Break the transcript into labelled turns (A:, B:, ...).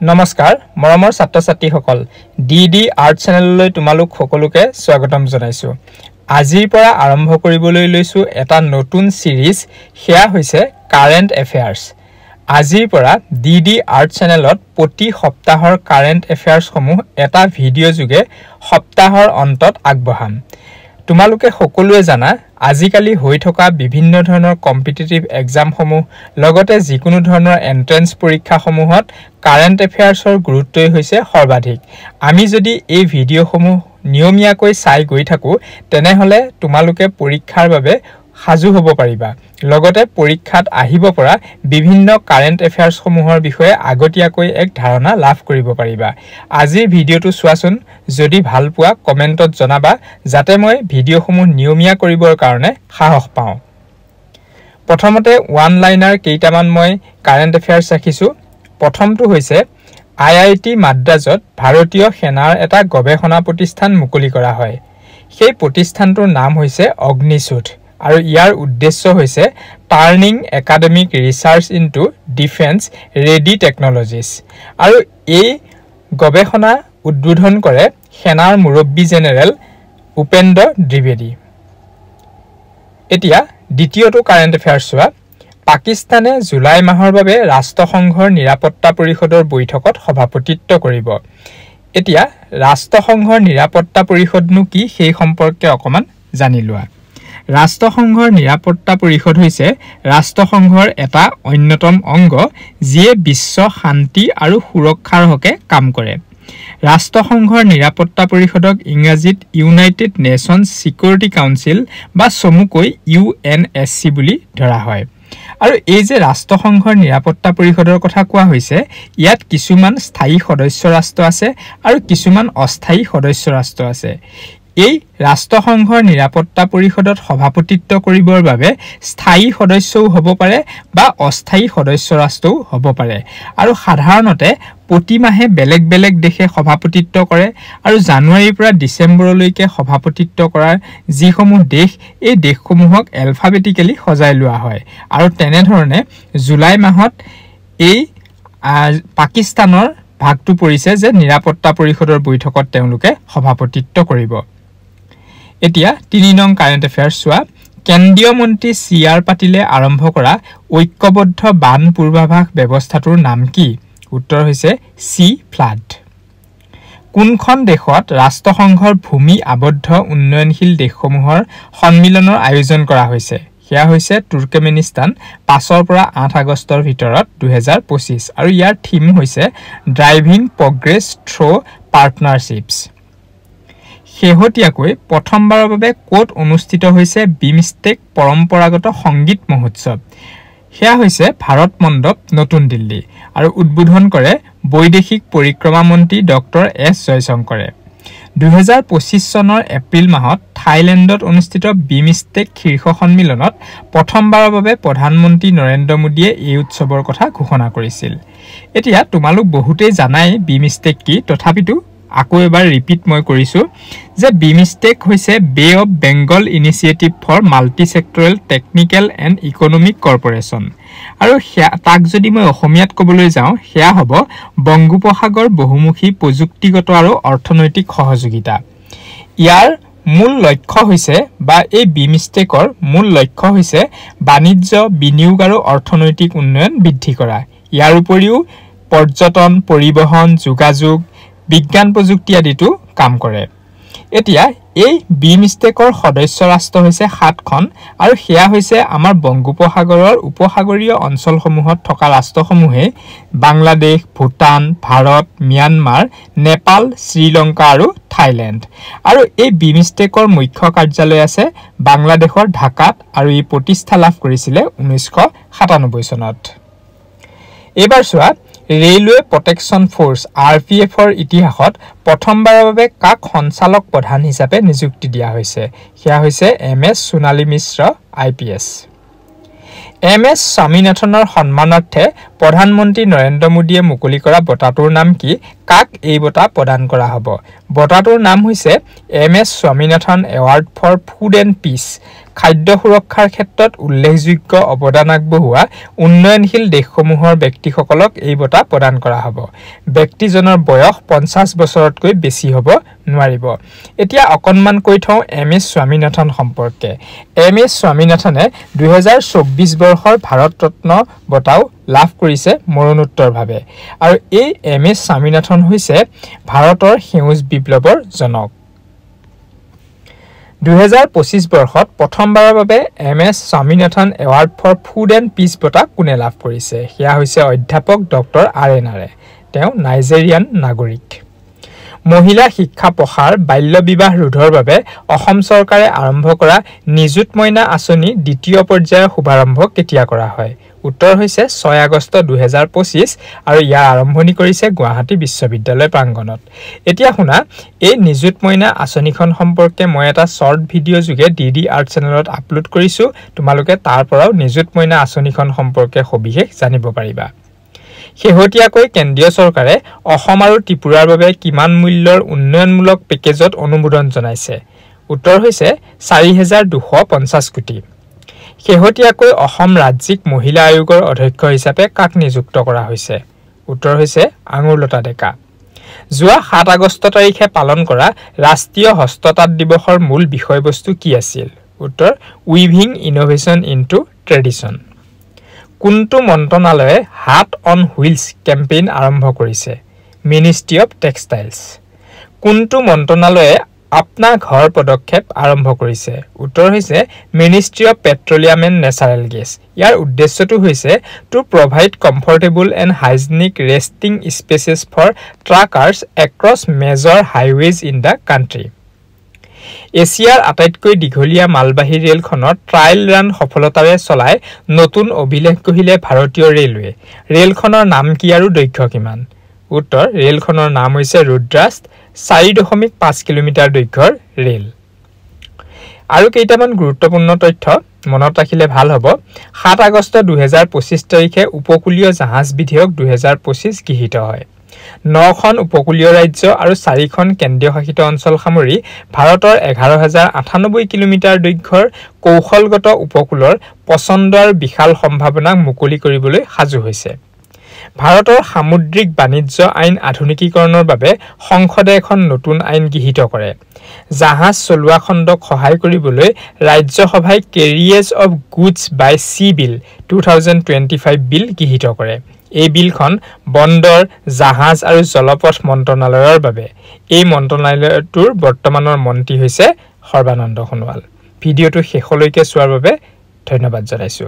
A: নমস্কাৰ মৰমৰ ছাত্ৰ-ছাত্ৰীসকল ডিডি আৰ্ট চেনেললৈ তোমালোক সকলোকে স্বাগতম জনাইছো। আজিৰ পৰা আৰম্ভ কৰিবলৈ লৈছো এটা নতুন সিৰিজ, হেয়া হৈছে কাৰেন্ট এফেয়াৰ্স। আজিৰ পৰা ডিডি আৰ্ট চেনেলত প্ৰতি সপ্তাহৰ কাৰেন্ট এফেয়াৰ্স সমূহ এটা ভিডিও যোগে সপ্তাহৰ অন্তত আগবঢ়াম। তোমালোকে সকলোৱে জানা আজিকালি হৈ থকা বিভিন্ন ধৰণৰ কম্পিটিটিভ এক্সাম সমূহ লগতে যিকোনো ধৰণৰ এন্ট্ৰেন্স পৰীক্ষা সমূহত কাৰেন্ট এফেয়াৰ্সৰ গুৰুত্বই হৈছে সৰ্বাধিক। আমি যদি এই ভিডিও সমূহ নিয়মীয়াকৈ চাই গৈ থাকো তেনেহলে তোমালোকে পৰীক্ষাৰ বাবে সাজু হ'ব পাৰিবা। লগতে পৰীক্ষাত আহিব পৰা বিভিন্ন কাৰেন্ট এফেয়াৰ্স সমূহৰ বিষয়ে আগতীয়াকৈ এক ধাৰণা লাভ কৰিব পাৰিবা। আজিৰ ভিডিওটো চোৱাচোন, যদি ভাল পোৱা কমেন্টত জনাবা যাতে মই ভিডিও সমূহ নিয়মীয়া কৰিবৰ কাৰণে সাহস পাওঁ। প্ৰথমতে ওৱান লাইনাৰ কেইটামান মই কাৰেন্ট এফেয়াৰ্স ৰাখিছো। প্ৰথমটো হৈছে IIT মাদ্ৰাজত ভাৰতীয় সেনাৰ এটা গৱেষণা প্ৰতিষ্ঠান মুকলি কৰা হয়। সেই প্ৰতিষ্ঠানটোৰ নাম হৈছে অগ্নিশোধ আৰু ইয়াৰ উদ্দেশ্য হৈছে turning academic research into defence ready technologies. আৰু এই গৱেষণা উদ্বোধন কৰে সেনাৰ মুৰব্বী জেনেৰেল উপেন্দ্ৰ দ্বিবেদী। এতিয়া দ্বিতীয়টো কাৰেন্ট এফেয়াৰ্স চোৱা। পাকিস্তানে জুলাই মাহৰ বাবে ৰাষ্ট্ৰসংঘৰ নিৰাপত্তা পৰিষদৰ বৈঠকত সভাপতিত্ব কৰিব। এতিয়া ৰাষ্ট্ৰসংঘৰ নিৰাপত্তা পৰিষদনো কি সেই সম্পৰ্কে অকমান জানি লোৱা। ৰাষ্ট্ৰসংঘৰ নিৰাপত্তা পৰিষদ হৈছে ৰাষ্ট্ৰসংঘৰ এটা অন্যতম অংগ যিয়ে বিশ্ব শান্তি আৰু সুৰক্ষাৰ হকে কাম কৰে। ৰাষ্ট্ৰসংঘৰ নিৰাপত্তা পৰিষদক ইংৰাজীত ইউনাইটেড নেশ্যনছ সিকিউৰিটি কাউন্সিল বা চমুকৈ UNSC বুলি ধৰা হয়। আৰু এই যে ৰাষ্ট্ৰসংঘৰ নিৰাপত্তা পৰিষদৰ কথা কোৱা হৈছে, ইয়াত কিছুমান স্থায়ী সদস্য ৰাষ্ট্ৰ আছে আৰু কিছুমান অস্থায়ী সদস্য ৰাষ্ট্ৰ আছে। এই ৰাষ্ট্ৰসংঘৰ নিৰাপত্তা পৰিষদত সভাপতিত্ব কৰিবৰ বাবে স্থায়ী সদস্যও হ'ব পাৰে বা অস্থায়ী সদস্য ৰাষ্ট্ৰও হ'ব পাৰে। আৰু সাধাৰণতে প্ৰতি মাহে বেলেগ বেলেগ দেশে সভাপতিত্ব কৰে আৰু জানুৱাৰীৰ পৰা ডিচেম্বৰলৈকে সভাপতিত্ব কৰাৰ যিসমূহ দেশ, এই দেশসমূহক এলফাবেটিকেলি সজাই লোৱা হয়। আৰু তেনেধৰণে জুলাই মাহত এই পাকিস্তানৰ ভাগটো পৰিছে যে নিৰাপত্তা পৰিষদৰ বৈঠকত তেওঁলোকে সভাপতিত্ব কৰিব। এতিয়া ৩ নং কাৰেন্ট এফেয়াৰ্স চোৱা। কেন্দ্ৰীয় মন্ত্ৰী CR পাটিলে আৰম্ভ কৰা ঐক্যবদ্ধ বান পূৰ্বাভাস ব্যৱস্থাটোৰ নাম কি? উত্তৰ হৈছে চি ফ্লাড। কোনখন দেশত ৰাষ্ট্ৰসংঘৰ ভূমি আবদ্ধ উন্নয়নশীল দেশসমূহৰ সন্মিলনৰ আয়োজন কৰা হৈছে? সেয়া হৈছে তুৰ্কমেনিস্তান 5 পৰা 8 আগষ্টৰ ভিতৰত 2025 আৰু ইয়াৰ থিম হৈছে ড্ৰাইভিং প্ৰগ্ৰেছ থ্ৰু পাৰ্টনাৰশ্বিপছ। শেহতীয়াকৈ প্ৰথমবাৰৰ বাবে ক'ত অনুষ্ঠিত হৈছে বিমষ্টেক পৰম্পৰাগত সংগীত মহোৎসৱ? সেয়া হৈছে ভাৰত মণ্ডপ, নতুন দিল্লী আৰু উদ্বোধন কৰে বৈদেশিক পৰিক্ৰমা মন্ত্ৰী ডক্টৰ S জয়শংকৰে। 2025 চনৰ এপ্ৰিল মাহত থাইলেণ্ডত অনুষ্ঠিত বিমষ্টেক শীৰ্ষ সন্মিলনত প্ৰথমবাৰৰ বাবে প্ৰধানমন্ত্ৰী নৰেন্দ্ৰ মোদীয়ে এই উৎসৱৰ কথা ঘোষণা কৰিছিল। এতিয়া তোমালোক বহুতেই জানাই বিমষ্টেক কি, তথাপিতো আকৌ এবাৰ ৰিপিট মই কৰিছো যে বিমষ্টেক হৈছে bay of Bengal initiative for multi sectoral technical and economic cooperation. আৰু তাক যদি মই অসমীয়াত ক'বলৈ যাওঁ সেয়া হ'ব বংগোপসাগৰ বহুমুখী প্ৰযুক্তিগত আৰু অৰ্থনৈতিক সহযোগিতা। ইয়াৰ মূল লক্ষ্য হৈছে বা এই বিমষ্টেকৰ মূল লক্ষ্য হৈছে বাণিজ্য, বিনিয়োগ আৰু অৰ্থনৈতিক উন্নয়ন বৃদ্ধি কৰা। ইয়াৰ উপৰিও পৰ্যটন, পৰিবহণ, যোগাযোগ, বিজ্ঞান প্ৰযুক্তি আদিতো কাম কৰে। এতিয়া এই বিমষ্টেকৰ সদস্য ৰাষ্ট্ৰ হৈছে 7খন আৰু সেয়া হৈছে আমাৰ বংগোপসাগৰৰ উপসাগৰীয় অঞ্চলসমূহত থকা ৰাষ্ট্ৰসমূহে বাংলাদেশ, ভূটান, ভাৰত, ম্যানমাৰ, নেপাল, শ্ৰীলংকা আৰু থাইলেণ্ড। আৰু এই বিমষ্টেকৰ মুখ্য কাৰ্যালয় আছে বাংলাদেশৰ ঢাকাত আৰু ই প্ৰতিষ্ঠা লাভ কৰিছিলে 1997 চনত। এইবাৰ চোৱা, ৰেলৱে প্ৰটেকশ্যন ফ'ৰ্চ RPFৰ ইতিহাসত প্ৰথমবাৰৰ বাবে কাক সঞ্চালক প্ৰধান হিচাপে নিযুক্তি দিয়া হৈছে? সেয়া হৈছে MS সোণালী মিশ্ৰ IPS। MS স্বামীনাথনৰ সন্মানাৰ্থে প্ৰধানমন্ত্ৰী নৰেন্দ্ৰ মোদীয়ে মুকলি কৰা বঁটাটোৰ নাম কি কাক এই বঁটা প্ৰদান কৰা হ'ব বঁটাটোৰ নাম হৈছে MS Swaminathan award for food and peace খাদ্য সুৰক্ষাৰ ক্ষেত্ৰত উল্লেখযোগ্য অৱদান আগবঢ়োৱা উন্নয়নশীল দেশসমূহৰ ব্যক্তিসকলক এই বঁটা প্ৰদান কৰা হ'ব ব্যক্তিজনৰ বয়স 50 বছৰতকৈ বেছি হ'ব নোৱাৰিব এতিয়া অকনমান কৈ থওঁ MS স্বামীনাথন সম্পৰ্কে MS স্বামীনাথনে 2024 বৰ্ষৰ ভাৰত ৰত্ন বঁটাও লাভ কৰিছে মৰণোত্তৰভাৱে আৰু এই MS স্বামীনাথন হৈছে ভাৰতৰ সেউজ বিপ্লৱৰ জনক 2025 বৰ্ষত প্ৰথমবাৰৰ বাবে MS Swaminathan award for food and peace বঁটা কোনে লাভ কৰিছে সেয়া হৈছে অধ্যাপক ডক্টৰ RN আৰে তেওঁ নাইজেৰিয়ান নাগৰিক মহিলা শিক্ষা প্ৰসাৰ বাল্য বিবাহ ৰোধৰ বাবে অসম চৰকাৰে আৰম্ভ কৰা নিযুত মইনা আঁচনি দ্বিতীয় পৰ্যায়ৰ শুভাৰম্ভ কেতিয়া কৰা হয় উত্তৰ হৈছে 6 আগষ্ট 2025 আৰু ইয়াৰ আৰম্ভণি কৰিছে গুৱাহাটী বিশ্ববিদ্যালয় প্ৰাংগণত এতিয়া শুনা এই নিযুত মইনা আঁচনিখন সম্পৰ্কে মই এটা শৰ্ট ভিডিঅ যোগে DD আৰ্ট চেনেলত আপলোড কৰিছো তোমালোকে তাৰ পৰাও নিযুত মইনা আঁচনিখন সম্পৰ্কে সবিশেষ জানিব পাৰিবা শেহতীয়াকৈ কেন্দ্ৰীয় চৰকাৰে অসম আৰু ত্ৰিপুৰাৰ বাবে কিমান মূল্যৰ উন্নয়নমূলক পেকেজত অনুমোদন জনাইছে উত্তৰ হৈছে 4250 কোটি শেহতীয়াকৈ অসম ৰাজ্যিক মহিলা আয়োগৰ অধ্যক্ষ হিচাপে কাক নিযুক্ত কৰা হৈছে উত্তৰ হৈছে আঙুৰলতা ডেকা যোৱা 7 আগষ্ট তাৰিখে পালন কৰা ৰাষ্ট্ৰীয় হস্ততাঁত দিৱসৰ মূল বিষয়বস্তু কি আছিল উত্তৰ উইভিং ইনোভেশন ইনটু ট্ৰেডিশন কোনটো মন্ত্ৰণালয়ে হাত অন হুইলছ কেম্পেইন আৰম্ভ কৰিছে মিনিষ্ট্ৰী অফ টেক্সটাইলছ কোনটো মন্ত্ৰণালয়ে আপনা ঘৰ পদক্ষেপ আৰম্ভ কৰিছে উত্তৰ হৈছে ministry of petroleum and natural gas ইয়াৰ উদ্দেশ্যটো হৈছে to provide comfortable and hygienic resting spaces for truckers across major highways in the country এছিয়াৰ আটাইতকৈ দীঘলীয়া মালবাহী ৰেলখনৰ ট্ৰায়েল ৰান সফলতাৰে চলাই নতুন অভিলেখ গঢ়িলে ভাৰতীয় ৰেলৱে ৰেলখনৰ নাম কি আৰু দৈৰ্ঘ্য কিমান উত্তৰ ৰেলখনৰ নাম হৈছে ৰুদ্ৰাষ্ট 4.5 কিলোমিটাৰ দৈৰ্ঘ্যৰ ৰেল আৰু কেইটামান গুৰুত্বপূৰ্ণ তথ্য মনত ৰাখিলে ভাল হ'ব 7 আগষ্ট 2025 তাৰিখে উপকূলীয় জাহাজ বিধেয়ক 2025 গৃহীত হয় 9খন উপকূলীয় ৰাজ্য আৰু 4খন কেন্দ্ৰীয় শাসিত অঞ্চল সামৰি ভাৰতৰ 11098 কিলোমিটাৰ দৈৰ্ঘ্যৰ কৌশলগত উপকূলৰ পছন্দৰ বিশাল সম্ভাৱনাক মুকলি কৰিবলৈ সাজু হৈছে ভাৰতৰ সামুদ্ৰিক বাণিজ্য আইন আধুনিকীকৰণৰ বাবে সংসদে এখন নতুন আইন গৃহীত কৰে জাহাজ চলোৱা খণ্ডক সহায় কৰিবলৈ ৰাজ্যসভাই কেৰিয়েজ অফ গুডছ বাই সি বিল 2025 বিল গৃহীত কৰে এই বিলখন বন্দৰ জাহাজ আৰু জলপথ মন্ত্ৰণালয়ৰ বাবে এই মন্ত্ৰণালয়টোৰ বৰ্তমানৰ মন্ত্ৰী হৈছে সৰ্বানন্দ সোণোৱাল ভিডিঅটো শেষলৈকে চোৱাৰ বাবে ধন্যবাদ জনাইছো